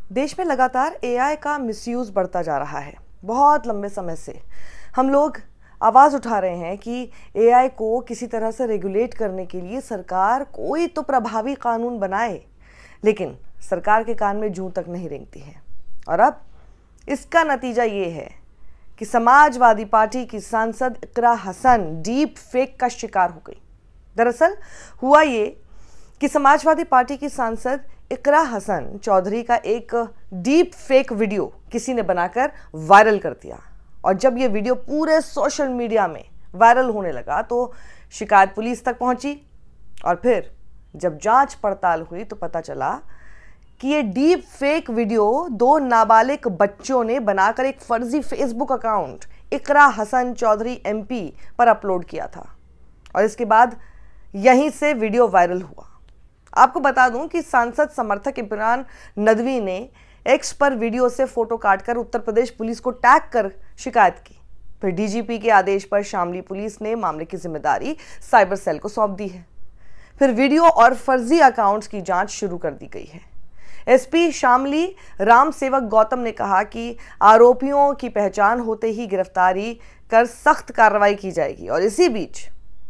देश में लगातार एआई का मिसयूज़ बढ़ता जा रहा है। बहुत लंबे समय से हम लोग आवाज़ उठा रहे हैं कि एआई को किसी तरह से रेगुलेट करने के लिए सरकार कोई तो प्रभावी कानून बनाए, लेकिन सरकार के कान में जूं तक नहीं रेंगती है। और अब इसका नतीजा ये है कि समाजवादी पार्टी की सांसद इकरा हसन डीप फेक का शिकार हो गई। दरअसल हुआ ये कि समाजवादी पार्टी की सांसद इकरा हसन चौधरी का एक डीप फेक वीडियो किसी ने बनाकर वायरल कर दिया, और जब ये वीडियो पूरे सोशल मीडिया में वायरल होने लगा तो शिकायत पुलिस तक पहुंची। और फिर जब जांच पड़ताल हुई तो पता चला कि ये डीप फेक वीडियो दो नाबालिग बच्चों ने बनाकर एक फर्जी फेसबुक अकाउंट इकरा हसन चौधरी एमपी पर अपलोड किया था, और इसके बाद यहीं से वीडियो वायरल हुआ। आपको बता दूं कि सांसद समर्थक इमरान नदवी ने एक्स पर वीडियो से फोटो काटकर उत्तर प्रदेश पुलिस को टैग कर शिकायत की। फिर डीजीपी के आदेश पर शामली पुलिस ने मामले की जिम्मेदारी साइबर सेल को सौंप दी है। फिर वीडियो और फर्जी अकाउंट्स की जांच शुरू कर दी गई है। एसपी शामली राम सेवक गौतम ने कहा कि आरोपियों की पहचान होते ही गिरफ्तारी कर सख्त कार्रवाई की जाएगी। और इसी बीच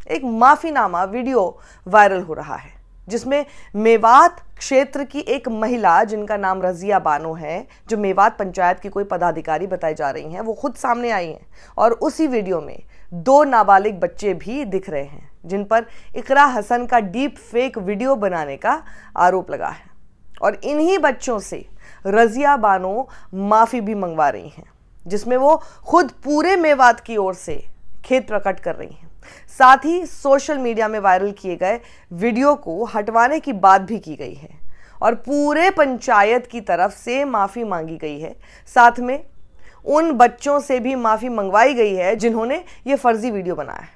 एक माफीनामा वीडियो वायरल हो रहा है, जिसमें मेवात क्षेत्र की एक महिला जिनका नाम रजिया बानो है, जो मेवात पंचायत की कोई पदाधिकारी बताई जा रही हैं, वो खुद सामने आई हैं। और उसी वीडियो में दो नाबालिग बच्चे भी दिख रहे हैं जिन पर इकरा हसन का डीप फेक वीडियो बनाने का आरोप लगा है। और इन्हीं बच्चों से रजिया बानो माफी भी मंगवा रही हैं, जिसमें वो खुद पूरे मेवात की ओर से खेद प्रकट कर रही हैं। साथ ही सोशल मीडिया में वायरल किए गए वीडियो को हटवाने की बात भी की गई है और पूरे पंचायत की तरफ से माफी मांगी गई है। साथ में उन बच्चों से भी माफी मंगवाई गई है जिन्होंने ये फर्जी वीडियो बनाया है,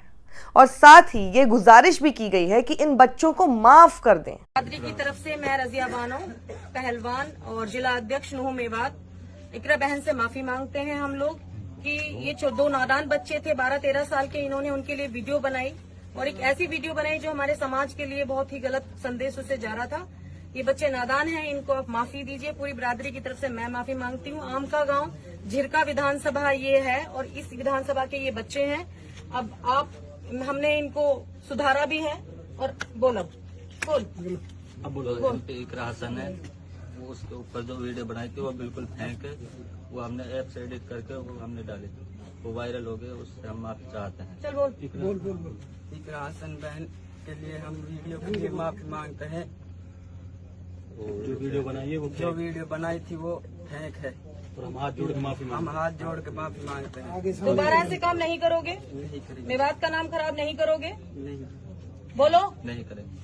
और साथ ही ये गुजारिश भी की गई है कि इन बच्चों को माफ कर दें। बिरादरी की तरफ से मैं रजिया बानो पहलवान और जिला अध्यक्ष नुह मेवात इकरा बहन से माफी मांगते हैं हम लोग कि ये दो नादान बच्चे थे 12-13 साल के, इन्होंने उनके लिए वीडियो बनाई और एक ऐसी वीडियो बनाई जो हमारे समाज के लिए बहुत ही गलत संदेश उससे जा रहा था। ये बच्चे नादान हैं, इनको आप माफी दीजिए। पूरी बिरादरी की तरफ से मैं माफी मांगती हूँ। आम का गांव झिरका विधानसभा ये है और इस विधानसभा के ये बच्चे हैं। अब हमने इनको सुधारा भी है। और बोल इकरा हसन है, वो उसके ऊपर जो वीडियो बनाई थी वो बिल्कुल फेंक है। वो हमने ऐप से एडिट करके वो हमने डाली थी, वो वायरल हो गए, उससे हम माफी चाहते हैं। चल बोल। इकरा हसन बहन के लिए हम वीडियो के लिए माफी मांगते हैं। जो वीडियो बनाई थी वो फेंक है, और हम हाथ जोड़ के माफी मांगते हैं। दोबारा ऐसे काम नहीं करोगे? नहीं करेंगे। मेवात का नाम खराब नहीं करोगे? नहीं। बोलो। नहीं करेंगे।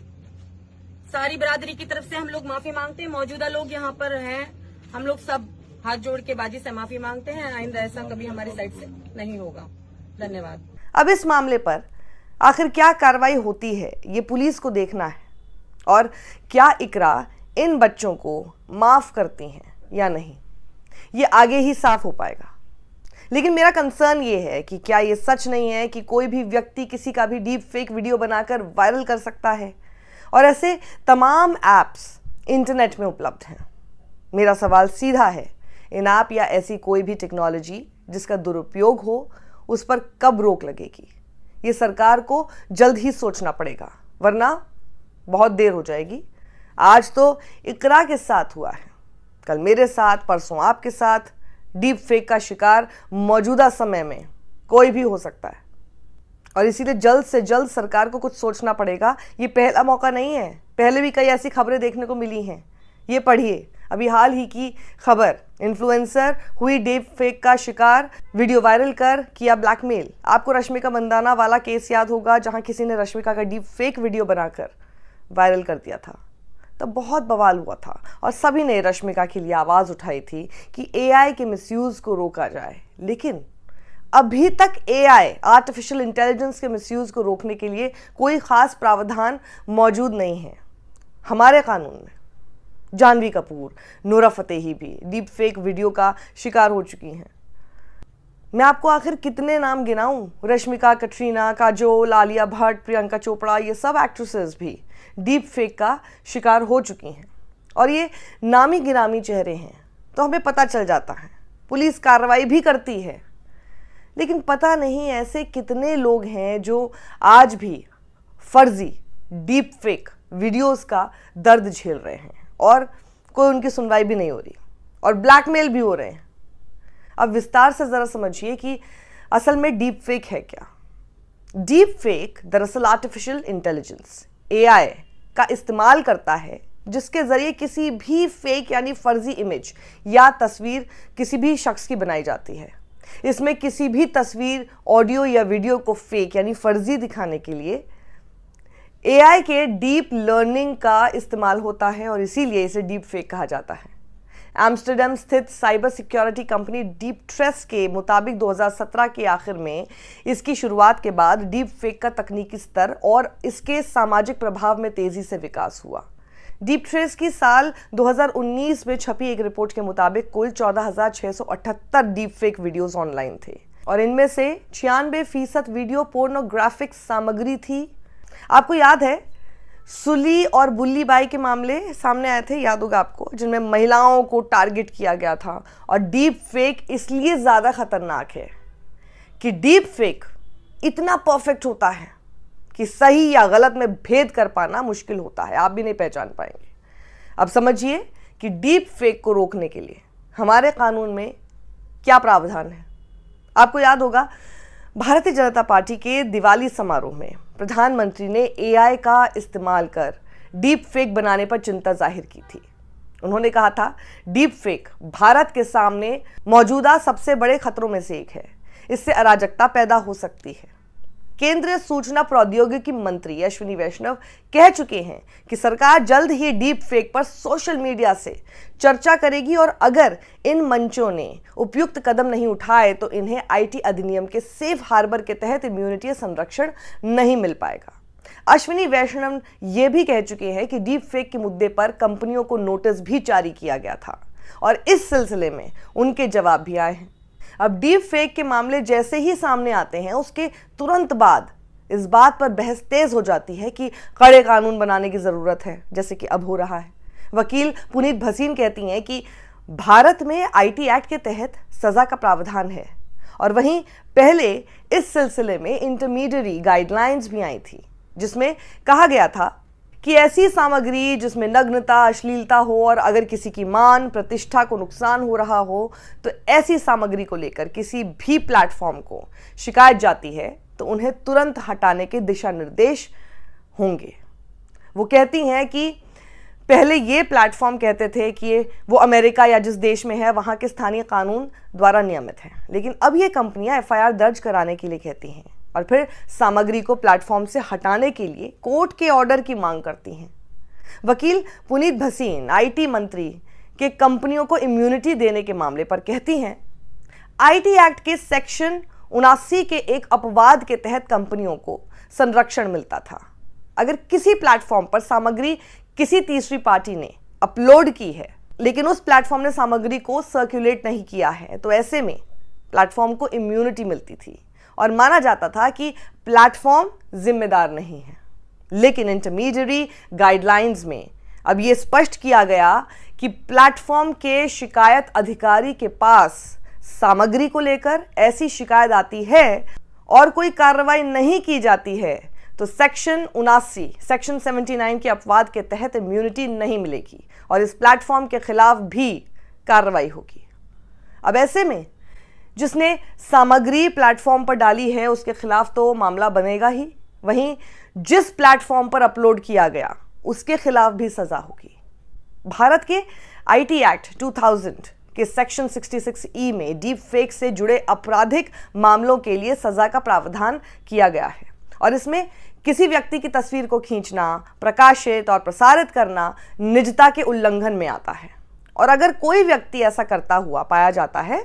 सारी बिरादरी की तरफ से हम लोग माफी मांगते हैं। मौजूदा लोग यहाँ पर हैं, हम लोग सब हाथ जोड़ के बाजी से माफी मांगते हैं। आइंदा ऐसा कभी हमारी साइड से नहीं होगा। धन्यवाद। अब इस मामले पर आखिर क्या कार्रवाई होती है ये पुलिस को देखना है, और क्या इकरा इन बच्चों को माफ करती हैं या नहीं, ये आगे ही साफ हो पाएगा। लेकिन मेरा कंसर्न ये है कि क्या ये सच नहीं है कि कोई भी व्यक्ति किसी का भी डीप फेक वीडियो बनाकर वायरल कर सकता है, और ऐसे तमाम ऐप्स इंटरनेट में उपलब्ध हैं। मेरा सवाल सीधा है, इन ऐप या ऐसी कोई भी टेक्नोलॉजी जिसका दुरुपयोग हो, उस पर कब रोक लगेगी? ये सरकार को जल्द ही सोचना पड़ेगा, वरना बहुत देर हो जाएगी। आज तो इकरा के साथ हुआ है, कल मेरे साथ, परसों आपके साथ। डीप फेक का शिकार मौजूदा समय में कोई भी हो सकता है, और इसीलिए जल्द से जल्द सरकार को कुछ सोचना पड़ेगा। ये पहला मौका नहीं है, पहले भी कई ऐसी खबरें देखने को मिली हैं। ये पढ़िए अभी हाल ही की खबर, इन्फ्लुएंसर हुई डीप फेक का शिकार, वीडियो वायरल कर किया ब्लैकमेल। आपको रश्मिका मंदाना वाला केस याद होगा, जहां किसी ने रश्मिका का डीप फेक वीडियो बनाकर वायरल कर दिया था। तब बहुत बवाल हुआ था और सभी ने रश्मिका के लिए आवाज़ उठाई थी कि एआई के मिसयूज़ को रोका जाए। लेकिन अभी तक एआई, आर्टिफिशियल इंटेलिजेंस के मिसयूज़ को रोकने के लिए कोई ख़ास प्रावधान मौजूद नहीं है हमारे कानून में। जानवी कपूर, नूरा फतेही भी डीप फेक वीडियो का शिकार हो चुकी हैं। मैं आपको आखिर कितने नाम गिनाऊं? रश्मिका, कटरीना, काजोल, आलिया भट्ट, प्रियंका चोपड़ा, ये सब एक्ट्रेसेस भी डीप फेक का शिकार हो चुकी हैं। और ये नामी गिरामी चेहरे हैं तो हमें पता चल जाता है, पुलिस कार्रवाई भी करती है। लेकिन पता नहीं ऐसे कितने लोग हैं जो आज भी फर्जी डीप फेक वीडियोस का दर्द झेल रहे हैं और कोई उनकी सुनवाई भी नहीं हो रही और ब्लैकमेल भी हो रहे हैं। अब विस्तार से ज़रा समझिए कि असल में डीप फेक है क्या। डीप फेक दरअसल आर्टिफिशियल इंटेलिजेंस AI का इस्तेमाल करता है, जिसके ज़रिए किसी भी फेक यानी फर्जी इमेज या तस्वीर किसी भी शख्स की बनाई जाती है। इसमें किसी भी तस्वीर, ऑडियो या वीडियो को फेक यानी फर्जी दिखाने के लिए AI के डीप लर्निंग का इस्तेमाल होता है और इसीलिए इसे डीप फेक कहा जाता है। एम्स्टर्डम स्थित साइबर सिक्योरिटी कंपनी डीपट्रेस के मुताबिक 2017 के आखिर में इसकी शुरुआत के बाद डीप फेक का तकनीकी स्तर और इसके सामाजिक प्रभाव में तेजी से विकास हुआ। डीपट्रेस की साल 2019 में छपी एक रिपोर्ट के मुताबिक कुल 14,678 डीप फेक वीडियोज ऑनलाइन थे और इनमें से 96% वीडियो पोर्नोग्राफिक सामग्री थी। आपको याद है सुली और बुल्ली बाई के मामले सामने आए थे, याद होगा आपको, जिनमें महिलाओं को टारगेट किया गया था। और डीप फेक इसलिए ज़्यादा खतरनाक है कि डीप फेक इतना परफेक्ट होता है कि सही या गलत में भेद कर पाना मुश्किल होता है, आप भी नहीं पहचान पाएंगे। अब समझिए कि डीप फेक को रोकने के लिए हमारे कानून में क्या प्रावधान है। आपको याद होगा भारतीय जनता पार्टी के दिवाली समारोह में प्रधानमंत्री ने AI का इस्तेमाल कर डीप फेक बनाने पर चिंता जाहिर की थी। उन्होंने कहा था डीप फेक भारत के सामने मौजूदा सबसे बड़े खतरों में से एक है, इससे अराजकता पैदा हो सकती है। केंद्रीय सूचना प्रौद्योगिकी मंत्री अश्विनी वैष्णव कह चुके हैं कि सरकार जल्द ही डीप फेक पर सोशल मीडिया से चर्चा करेगी और अगर इन मंचों ने उपयुक्त कदम नहीं उठाए तो इन्हें IT अधिनियम के सेफ हार्बर के तहत इम्यूनिटी संरक्षण नहीं मिल पाएगा। अश्विनी वैष्णव ये भी कह चुके हैं कि डीप फेक के मुद्दे पर कंपनियों को नोटिस भी जारी किया गया था और इस सिलसिले में उनके जवाब भी आए हैं। अब डीप फेक के मामले जैसे ही सामने आते हैं उसके तुरंत बाद इस बात पर बहस तेज हो जाती है कि कड़े कानून बनाने की ज़रूरत है, जैसे कि अब हो रहा है। वकील पुनीत भसीन कहती हैं कि भारत में IT एक्ट के तहत सज़ा का प्रावधान है और वहीं पहले इस सिलसिले में इंटरमीडिएरी गाइडलाइंस भी आई थी, जिसमें कहा गया था कि ऐसी सामग्री जिसमें नग्नता, अश्लीलता हो और अगर किसी की मान प्रतिष्ठा को नुकसान हो रहा हो तो ऐसी सामग्री को लेकर किसी भी प्लेटफॉर्म को शिकायत जाती है तो उन्हें तुरंत हटाने के दिशा निर्देश होंगे। वो कहती हैं कि पहले ये प्लेटफॉर्म कहते थे कि वो अमेरिका या जिस देश में है वहाँ के स्थानीय कानून द्वारा नियमित है, लेकिन अब ये कंपनियां FIR दर्ज कराने के लिए कहती हैं और फिर सामग्री को प्लेटफॉर्म से हटाने के लिए कोर्ट के ऑर्डर की मांग करती हैं। वकील पुनीत भसीन IT मंत्री के कंपनियों को इम्यूनिटी देने के मामले पर कहती हैं IT एक्ट के सेक्शन 79 के एक अपवाद के तहत कंपनियों को संरक्षण मिलता था। अगर किसी प्लेटफॉर्म पर सामग्री किसी तीसरी पार्टी ने अपलोड की है लेकिन उस प्लेटफॉर्म ने सामग्री को सर्कुलेट नहीं किया है तो ऐसे में प्लेटफॉर्म को इम्यूनिटी मिलती थी और माना जाता था कि प्लेटफॉर्म जिम्मेदार नहीं है। लेकिन इंटरमीडिएरी गाइडलाइंस में अब ये स्पष्ट किया गया कि प्लेटफॉर्म के शिकायत अधिकारी के पास सामग्री को लेकर ऐसी शिकायत आती है और कोई कार्रवाई नहीं की जाती है तो सेक्शन 79 के अपवाद के तहत इम्यूनिटी नहीं मिलेगी और इस प्लेटफॉर्म के खिलाफ भी कार्रवाई होगी। अब ऐसे में जिसने सामग्री प्लेटफॉर्म पर डाली है उसके खिलाफ तो मामला बनेगा ही, वहीं जिस प्लेटफॉर्म पर अपलोड किया गया उसके खिलाफ भी सजा होगी। भारत के IT एक्ट 2000 के सेक्शन 66E में डीप फेक से जुड़े आपराधिक मामलों के लिए सजा का प्रावधान किया गया है और इसमें किसी व्यक्ति की तस्वीर को खींचना, प्रकाशित और प्रसारित करना निजता के उल्लंघन में आता है और अगर कोई व्यक्ति ऐसा करता हुआ पाया जाता है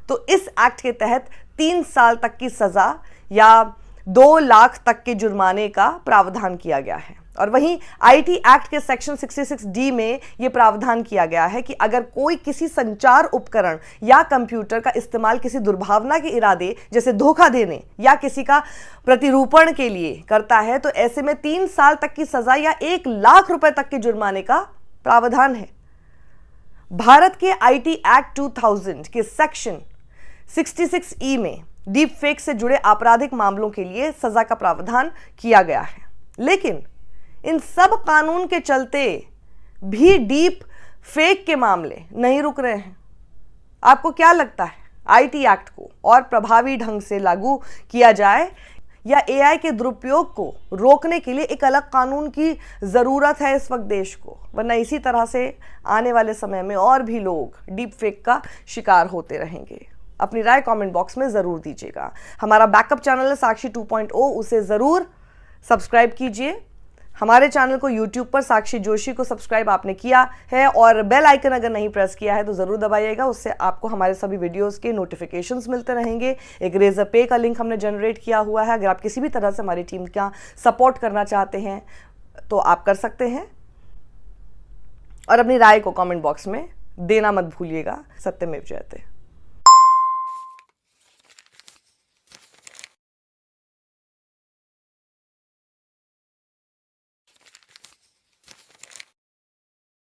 तो इस एक्ट के तहत 3 साल तक की सजा या 2 लाख तक के जुर्माने का प्रावधान किया गया है। और वहीं IT एक्ट के सेक्शन 66D में यह प्रावधान किया gया है कि अगर कोई किसी संचार उपकरण या कंप्यूटर का इस्तेमाल किसी दुर्भावना के इरादे जैसे धोखा देने या किसी का प्रतिरूपण के लिए करता है तो ऐसे में 3 साल तक की सजा या 1 लाख रुपए तक के जुर्माने का प्रावधान है। भारत के आईटी एक्ट 2000 के सेक्शन 66E में डीप फेक से जुड़े आपराधिक मामलों के लिए सजा का प्रावधान किया गया है। लेकिन इन सब कानून के चलते भी डीप फेक के मामले नहीं रुक रहे हैं। आपको क्या लगता है, आईटी एक्ट को और प्रभावी ढंग से लागू किया जाए या एआई के दुरुपयोग को रोकने के लिए एक अलग कानून की ज़रूरत है इस वक्त देश को? वरना इसी तरह से आने वाले समय में और भी लोग डीप फेक का शिकार होते रहेंगे। अपनी राय कमेंट बॉक्स में ज़रूर दीजिएगा। हमारा बैकअप चैनल है साक्षी 2.0, उसे ज़रूर सब्सक्राइब कीजिए। हमारे चैनल को यूट्यूब पर साक्षी जोशी को सब्सक्राइब आपने किया है और बेल आइकन अगर नहीं प्रेस किया है तो ज़रूर दबाइएगा। उससे आपको हमारे सभी वीडियोस के नोटिफिकेशंस मिलते रहेंगे। एक रेजर पे का लिंक हमने जनरेट किया हुआ है। अगर आप किसी भी तरह से हमारी टीम का सपोर्ट करना चाहते हैं तो आप कर सकते हैं और अपनी राय को कमेंट बॉक्स में देना मत भूलिएगा। सत्यमेव जयते।